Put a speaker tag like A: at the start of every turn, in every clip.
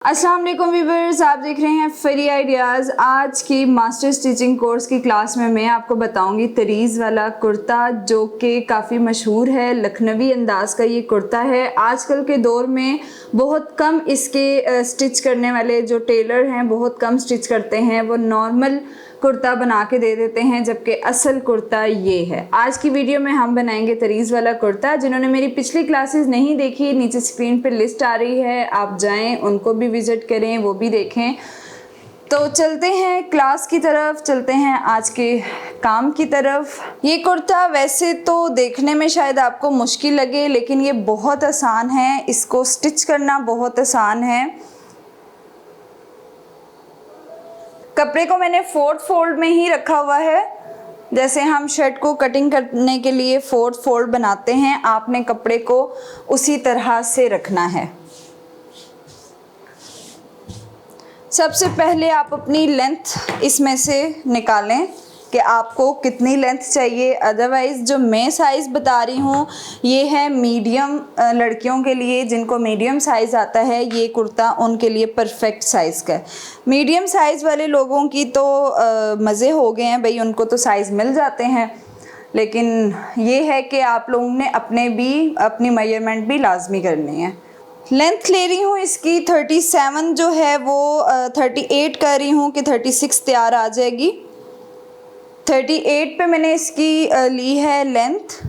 A: अस्सलाम वालेकुम व्यूअर्स, आप देख रहे हैं फ्री आइडियाज़। आज की मास्टर स्टिचिंग कोर्स की क्लास में मैं आपको बताऊंगी तरीज़ वाला कुर्ता, जो कि काफ़ी मशहूर है। लखनवी अंदाज का ये कुर्ता है। आजकल के दौर में बहुत कम इसके स्टिच करने वाले जो टेलर हैं बहुत कम स्टिच करते हैं, वो नॉर्मल कुर्ता बना के दे देते हैं, जबकि असल कुर्ता ये है। आज की वीडियो में हम बनाएंगे तरीज़ वाला कुर्ता। जिन्होंने मेरी पिछली क्लासेस नहीं देखी, नीचे स्क्रीन पे लिस्ट आ रही है, आप जाएं उनको भी विजिट करें, वो भी देखें। तो चलते हैं क्लास की तरफ, चलते हैं आज के काम की तरफ। ये कुर्ता वैसे तो देखने में शायद आपको मुश्किल लगे, लेकिन ये बहुत आसान है। इसको स्टिच करना बहुत आसान है। कपड़े को मैंने 4th फोल्ड में ही रखा हुआ है। जैसे हम शर्ट को कटिंग करने के लिए 4th फोल्ड बनाते हैं, आपने कपड़े को उसी तरह से रखना है। सबसे पहले आप अपनी लेंथ इसमें से निकालें कि आपको कितनी लेंथ चाहिए। अदरवाइज़ जो मैं साइज़ बता रही हूँ ये है मीडियम लड़कियों के लिए, जिनको मीडियम साइज़ आता है ये कुर्ता उनके लिए परफेक्ट साइज़ का है। मीडियम साइज़ वाले लोगों की तो मज़े हो गए हैं भाई, उनको तो साइज़ मिल जाते हैं। लेकिन ये है कि आप लोगों ने अपनी मेजरमेंट भी लाजमी करनी है। लेंथ ले रही हूँ इसकी 37 जो है वो 38 कर रही हूँ कि 36 तैयार आ जाएगी। 38 पे मैंने इसकी ली है लेंथ।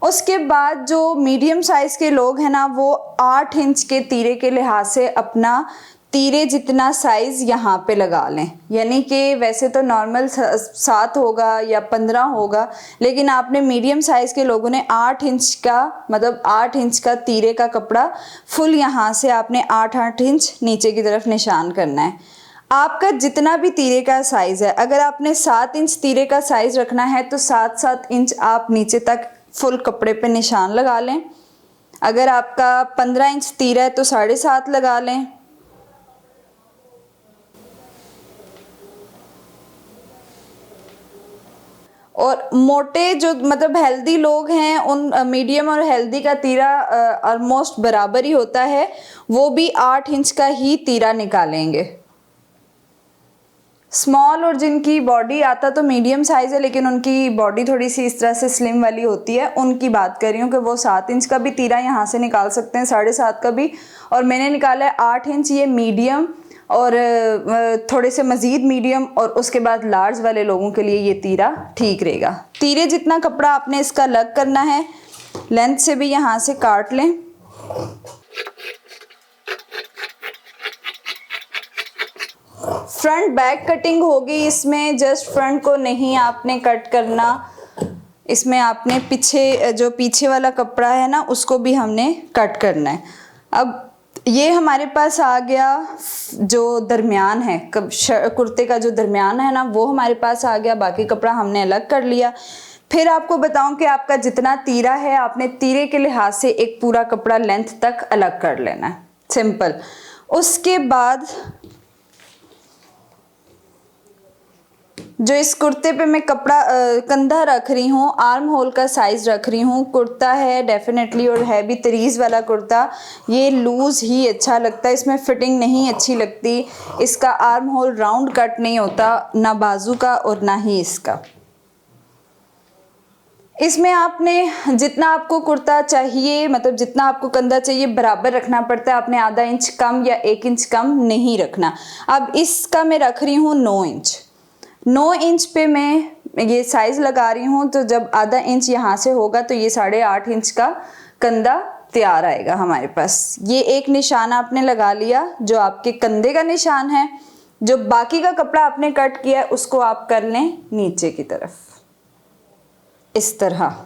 A: उसके बाद जो मीडियम साइज़ के लोग हैं ना, वो 8 इंच के तीरे के लिहाज से अपना तीरे जितना साइज़ यहाँ पे लगा लें। यानी कि वैसे तो नॉर्मल 7 होगा या 15 होगा, लेकिन आपने मीडियम साइज़ के लोगों ने 8 इंच का, मतलब 8 इंच का तीरे का कपड़ा फुल यहाँ से आपने 8-8 इंच नीचे की तरफ निशान करना है। आपका जितना भी तीरे का साइज़ है, अगर आपने 7 इंच तीरे का साइज़ रखना है तो 7-7 इंच आप नीचे तक फुल कपड़े पे निशान लगा लें। अगर आपका 15 इंच तीरा है तो 7.5 लगा लें। और मोटे जो मतलब हेल्दी लोग हैं, उन मीडियम और हेल्दी का तीरा ऑलमोस्ट बराबर ही होता है, वो भी 8 इंच का ही तीरा निकालेंगे। स्मॉल और जिनकी बॉडी आता तो मीडियम साइज़ है, लेकिन उनकी बॉडी थोड़ी सी इस तरह से स्लिम वाली होती है, उनकी बात कर रही हूँ कि वो 7 इंच का भी तीरा यहाँ से निकाल सकते हैं, 7.5 का भी। और मैंने निकाला है 8 इंच, ये मीडियम और थोड़े से मज़ीद मीडियम, और उसके बाद लार्ज वाले लोगों के लिए ये तीरा ठीक रहेगा। तीरे जितना कपड़ा आपने इसका अलग करना है, लेंथ से भी यहाँ से काट लें। फ्रंट बैक कटिंग होगी इसमें, जस्ट फ्रंट को नहीं आपने कट करना, इसमें आपने पीछे वाला कपड़ा है ना, उसको भी हमने कट करना है। अब ये हमारे पास आ गया जो दरमियान है, कुर्ते का जो दरमियान है ना, वो हमारे पास आ गया। बाकी कपड़ा हमने अलग कर लिया। फिर आपको बताऊं कि आपका जितना तीरा है, आपने तीरे के लिहाज से एक पूरा कपड़ा लेंथ तक अलग कर लेना है, सिंपल। उसके बाद जो इस कुर्ते पे मैं कपड़ा कंधा रख रही हूँ, आर्म होल का साइज़ रख रही हूँ। कुर्ता है डेफिनेटली, और है भी तरीज़ वाला कुर्ता, ये लूज़ ही अच्छा लगता है, इसमें फिटिंग नहीं अच्छी लगती। इसका आर्म होल राउंड कट नहीं होता, ना बाजू का और ना ही इसका। इसमें आपने जितना आपको कुर्ता चाहिए, मतलब जितना आपको कंधा चाहिए, बराबर रखना पड़ता है। आपने आधा इंच कम या 1 इंच कम नहीं रखना। अब इसका मैं रख रही हूँ 9 इंच। 9 इंच पे मैं ये साइज़ लगा रही हूँ, तो जब आधा इंच यहाँ से होगा तो ये 8.5 इंच का कंधा तैयार आएगा हमारे पास। ये एक निशान आपने लगा लिया जो आपके कंधे का निशान है। जो बाकी का कपड़ा आपने कट किया है उसको आप कर लें नीचे की तरफ, इस तरह।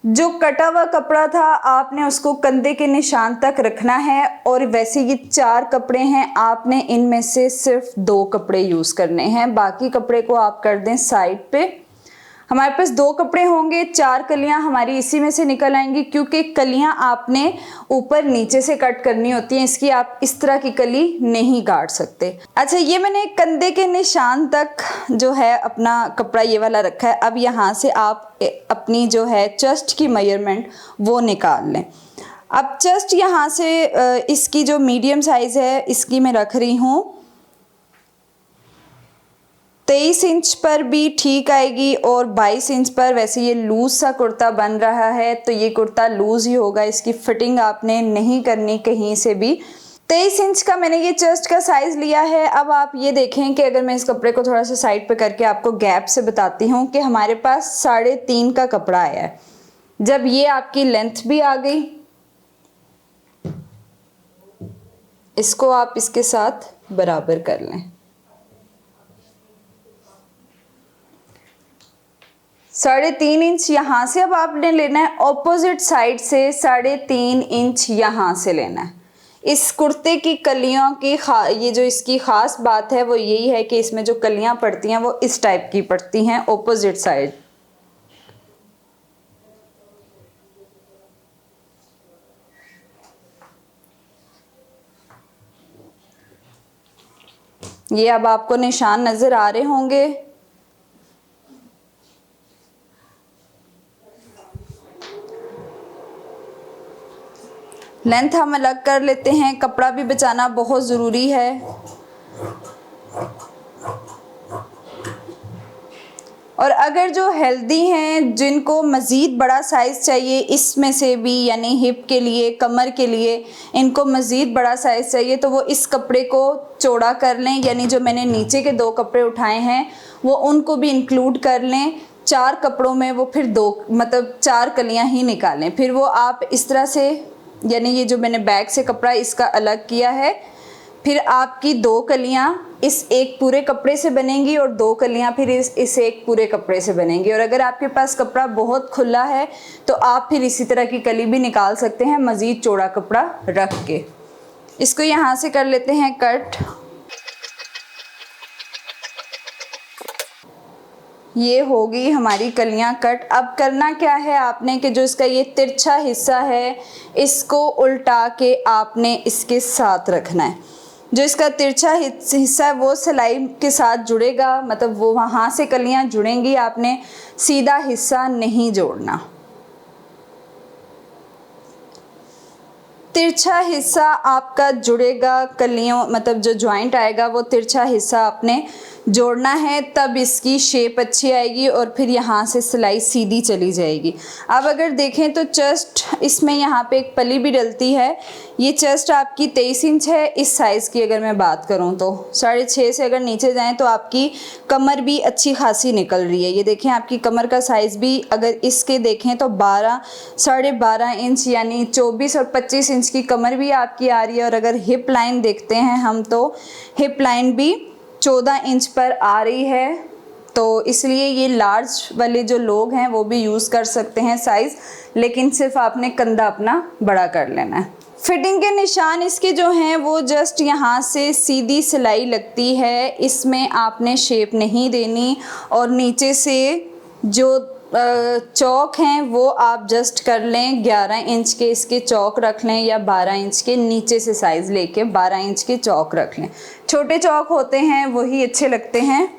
A: जो कटा हुआ कपड़ा था आपने उसको कंधे के निशान तक रखना है। और वैसे ये 4 कपड़े हैं, आपने इनमें से सिर्फ 2 कपड़े यूज़ करने हैं, बाकी कपड़े को आप कर दें साइड पे। हमारे पास 2 कपड़े होंगे, 4 कलियां हमारी इसी में से निकल आएंगी, क्योंकि कलियां आपने ऊपर नीचे से कट करनी होती हैं, इसकी आप इस तरह की कली नहीं काट सकते। अच्छा, ये मैंने कंधे के निशान तक जो है अपना कपड़ा ये वाला रखा है। अब यहाँ से आप अपनी जो है चेस्ट की मेजरमेंट वो निकाल लें। अब चेस्ट यहाँ से इसकी जो मीडियम साइज़ है इसकी मैं रख रही हूँ 23 इंच पर भी ठीक आएगी, और 22 इंच पर। वैसे ये लूज सा कुर्ता बन रहा है तो ये कुर्ता लूज ही होगा, इसकी फिटिंग आपने नहीं करनी कहीं से भी। 23 इंच का मैंने ये चेस्ट का साइज़ लिया है। अब आप ये देखें कि अगर मैं इस कपड़े को थोड़ा सा साइड पे करके आपको गैप से बताती हूँ कि हमारे पास 3.5 का कपड़ा आया है। जब ये आपकी लेंथ भी आ गई, इसको आप इसके साथ बराबर कर लें। 3.5 इंच यहाँ से अब आपने लेना है, ऑपोजिट साइड से 3.5 इंच यहाँ से लेना है। इस कुर्ते की कलियों की ये जो इसकी ख़ास बात है वो यही है कि इसमें जो कलियाँ पड़ती हैं वो इस टाइप की पड़ती हैं, ऑपोजिट साइड। ये अब आपको निशान नज़र आ रहे होंगे। लेंथ हम अलग कर लेते हैं, कपड़ा भी बचाना बहुत ज़रूरी है। और अगर जो हेल्दी हैं, जिनको मज़ीद बड़ा साइज़ चाहिए इसमें से भी, यानी हिप के लिए, कमर के लिए, इनको मज़ीद बड़ा साइज़ चाहिए, तो वो इस कपड़े को चौड़ा कर लें, यानी जो मैंने नीचे के 2 कपड़े उठाए हैं वो उनको भी इंक्लूड कर लें। 4 कपड़ों में वो फिर 2 मतलब 4 कलियां ही निकालें। फिर वो आप इस तरह से, यानी ये जो मैंने बैक से कपड़ा इसका अलग किया है, फिर आपकी 2 कलियां इस एक पूरे कपड़े से बनेंगी और 2 कलियां फिर इस एक पूरे कपड़े से बनेंगी। और अगर आपके पास कपड़ा बहुत खुला है तो आप फिर इसी तरह की कली भी निकाल सकते हैं मज़ीद चौड़ा कपड़ा रख के। इसको यहाँ से कर लेते हैं कट। ये होगी हमारी कलियां कट। अब करना क्या है आपने कि जो इसका ये तिरछा हिस्सा है इसको उल्टा के आपने इसके साथ रखना है। जो इसका तिरछा हिस्सा है वो सिलाई के साथ जुड़ेगा, मतलब वो वहाँ से कलियां जुड़ेंगी, आपने सीधा हिस्सा नहीं जोड़ना। तिरछा हिस्सा आपका जुड़ेगा, कलियों मतलब जो जॉइंट आएगा वो तिरछा हिस्सा आपने जोड़ना है, तब इसकी शेप अच्छी आएगी और फिर यहाँ से सिलाई सीधी चली जाएगी। अब अगर देखें तो चेस्ट इसमें यहाँ पे एक पली भी डलती है। ये चेस्ट आपकी 23 इंच है। इस साइज़ की अगर मैं बात करूँ तो 6.5 से अगर नीचे जाएं तो आपकी कमर भी अच्छी खासी निकल रही है। ये देखें आपकी कमर का साइज़ भी अगर इसके देखें तो 12.5 इंच यानी 24 और 25 इंच की कमर भी आपकी आ रही है। और अगर हिप लाइन देखते हैं हम तो हिप लाइन भी 14 इंच पर आ रही है। तो इसलिए ये लार्ज वाले जो लोग हैं वो भी यूज़ कर सकते हैं साइज़, लेकिन सिर्फ आपने कंधा अपना बड़ा कर लेना है। फिटिंग के निशान इसके जो हैं वो जस्ट यहाँ से सीधी सिलाई लगती है, इसमें आपने शेप नहीं देनी। और नीचे से जो चौक हैं वो आप जस्ट कर लें 11 इंच के इसके चौक रख लें, या 12 इंच के नीचे से साइज़ लेके 12 इंच के चौक रख लें। छोटे चौक होते हैं वही अच्छे लगते हैं।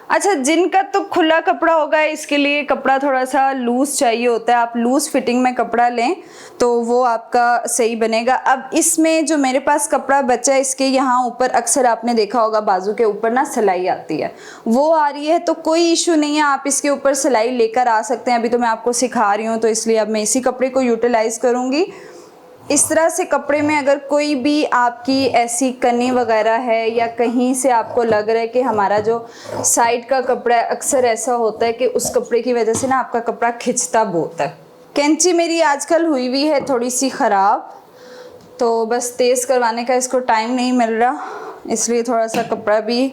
A: अच्छा, जिनका तो खुला कपड़ा होगा इसके लिए कपड़ा थोड़ा सा लूज़ चाहिए होता है, आप लूज़ फिटिंग में कपड़ा लें तो वो आपका सही बनेगा। अब इसमें जो मेरे पास कपड़ा बचा है इसके यहाँ ऊपर अक्सर आपने देखा होगा बाजू के ऊपर ना सिलाई आती है, वो आ रही है तो कोई इशू नहीं है, आप इसके ऊपर सिलाई लेकर आ सकते हैं। अभी तो मैं आपको सिखा रही हूँ तो इसलिए अब मैं इसी कपड़े को यूटिलाइज़ करूँगी। इस तरह से कपड़े में अगर कोई भी आपकी ऐसी कनी वगैरह है या कहीं से आपको लग रहा है कि हमारा जो साइड का कपड़ा है, अक्सर ऐसा होता है कि उस कपड़े की वजह से ना आपका कपड़ा खिंचता बहुत है। कैंची मेरी आजकल हुई है थोड़ी सी ख़राब, तो बस तेज़ करवाने का इसको टाइम नहीं मिल रहा, इसलिए थोड़ा सा कपड़ा भी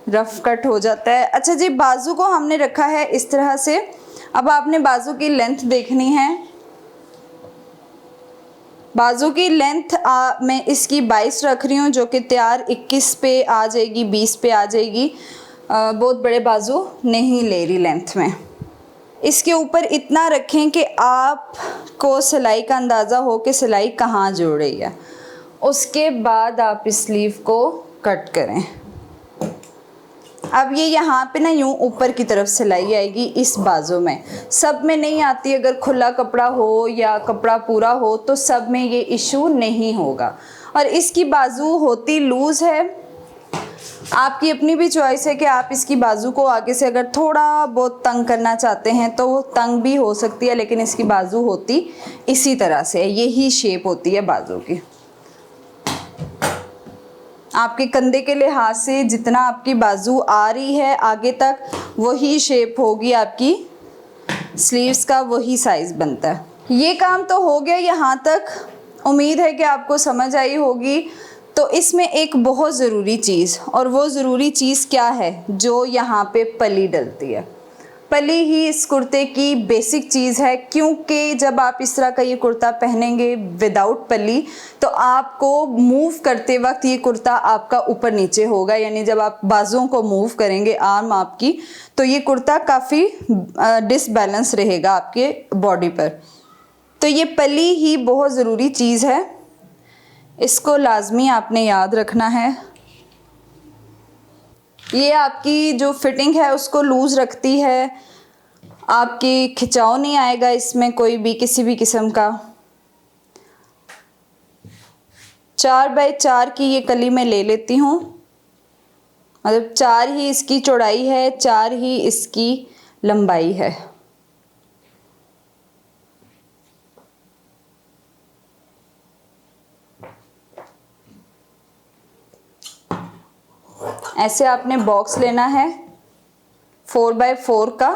A: रफ कट हो जाता है। अच्छा जी, बाजू को हमने रखा है इस तरह से। अब आपने बाजू की लेंथ देखनी है। बाजू की लेंथ मैं इसकी 22 रख रही हूँ, जो कि तैयार 21 पे आ जाएगी, 20 पे आ जाएगी। बहुत बड़े बाजू नहीं ले रही लेंथ में। इसके ऊपर इतना रखें कि आपको सिलाई का अंदाज़ा हो कि सिलाई कहाँ जुड़ रही है। उसके बाद आप इस स्लीव को कट करें। अब ये यहाँ पे ना यूँ ऊपर की तरफ सिलाई आएगी इस बाजू में, सब में नहीं आती। अगर खुला कपड़ा हो या कपड़ा पूरा हो तो सब में ये इशू नहीं होगा। और इसकी बाजू होती लूज़ है, आपकी अपनी भी चॉइस है कि आप इसकी बाजू को आगे से अगर थोड़ा बहुत तंग करना चाहते हैं तो वो तंग भी हो सकती है, लेकिन इसकी बाजू होती इसी तरह से, यही शेप होती है बाजू की। आपके कंधे के लिहाज से जितना आपकी बाजू आ रही है आगे तक, वही शेप होगी आपकी स्लीव्स का, वही साइज़ बनता है। ये काम तो हो गया यहाँ तक, उम्मीद है कि आपको समझ आई होगी। तो इसमें एक बहुत ज़रूरी चीज़, और वो ज़रूरी चीज़ क्या है, जो यहाँ पे पली डलती है। पली ही इस कुर्ते की बेसिक चीज़ है, क्योंकि जब आप इस तरह का ये कुर्ता पहनेंगे विदाउट पली तो आपको मूव करते वक्त ये कुर्ता आपका ऊपर नीचे होगा, यानी जब आप बाजुओं को मूव करेंगे आर्म आपकी, तो ये कुर्ता काफ़ी डिसबैलेंस रहेगा आपके बॉडी पर। तो ये पली ही बहुत ज़रूरी चीज़ है, इसको लाजमी आपने याद रखना है। ये आपकी जो फिटिंग है उसको लूज़ रखती है, आपकी खिंचाव नहीं आएगा इसमें कोई भी किसी भी किस्म का। 4 बाय 4 की ये कली मैं ले लेती हूँ, मतलब 4 ही इसकी चौड़ाई है, 4 ही इसकी लंबाई है। ऐसे आपने बॉक्स लेना है 4 बाय 4 का।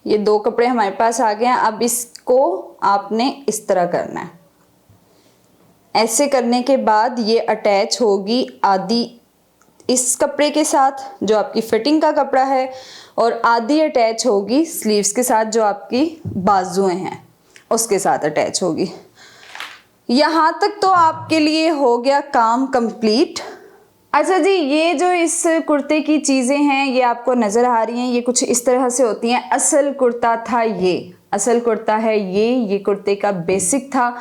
A: ये 2 कपड़े हमारे पास आ गए हैं। अब इसको आपने इस तरह करना है। ऐसे करने के बाद ये अटैच होगी आधी इस कपड़े के साथ जो आपकी फिटिंग का कपड़ा है, और आधी अटैच होगी स्लीव्स के साथ जो आपकी बाजुएं हैं उसके साथ अटैच होगी। यहाँ तक तो आपके लिए हो गया काम कंप्लीट। अच्छा जी, ये जो इस कुर्ते की चीज़ें हैं ये आपको नज़र आ रही हैं, ये कुछ इस तरह से होती हैं। असल कुर्ता था ये, असल कुर्ता है ये कुर्ते का बेसिक था,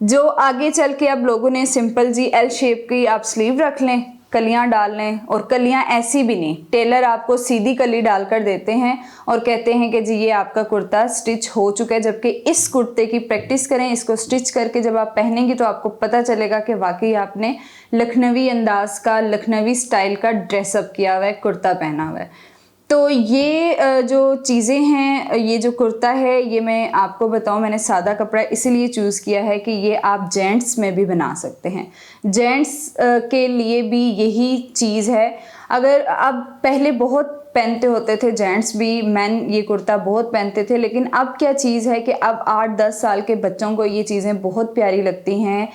A: जो आगे चल के अब लोगों ने सिंपल जी एल शेप की आप स्लीव रख लें, कलियां डाल लें, और कलियां ऐसी भी नहीं, टेलर आपको सीधी कली डालकर देते हैं और कहते हैं कि जी ये आपका कुर्ता स्टिच हो चुका है। जबकि इस कुर्ते की प्रैक्टिस करें, इसको स्टिच करके जब आप पहनेंगे तो आपको पता चलेगा कि वाकई आपने लखनवी अंदाज का, लखनवी स्टाइल का ड्रेसअप किया हुआ है, कुर्ता पहना हुआ है। तो ये जो चीज़ें हैं, ये जो कुर्ता है, ये मैं आपको बताऊं, मैंने सादा कपड़ा इसीलिए चूज़ किया है कि ये आप जेंट्स में भी बना सकते हैं। जेंट्स के लिए भी यही चीज़ है। अगर अब पहले बहुत पहनते होते थे जेंट्स भी, मैन ये कुर्ता बहुत पहनते थे, लेकिन अब क्या चीज़ है कि अब 8-10 साल के बच्चों को ये चीज़ें बहुत प्यारी लगती हैं,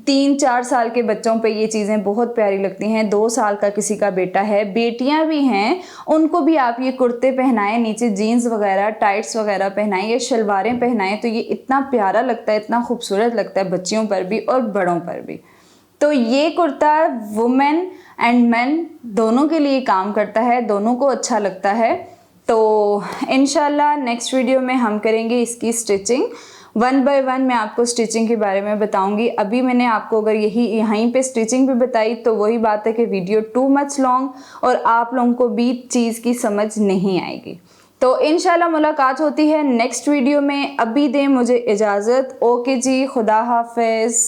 A: 3-4 साल के बच्चों पे ये चीज़ें बहुत प्यारी लगती हैं, 2 साल का किसी का बेटा है, बेटियां भी हैं, उनको भी आप ये कुर्ते पहनाएं, नीचे जीन्स वगैरह टाइट्स वगैरह पहनाएं या शलवारें पहनाएं, तो ये इतना प्यारा लगता है, इतना खूबसूरत लगता है बच्चियों पर भी और बड़ों पर भी। तो ये कुर्ता वुमेन एंड मेन दोनों के लिए काम करता है, दोनों को अच्छा लगता है। तो इंशाल्लाह नेक्स्ट वीडियो में हम करेंगे इसकी स्टिचिंग 1 बाय 1। मैं आपको स्टिचिंग के बारे में बताऊंगी। अभी मैंने आपको अगर यहीं पे स्टिचिंग भी बताई तो वही बात है कि वीडियो टू मच लॉन्ग और आप लोगों को भी चीज़ की समझ नहीं आएगी। तो इंशाल्लाह मुलाकात होती है नेक्स्ट वीडियो में। अभी दें मुझे इजाज़त। ओके जी, खुदा हाफिज़।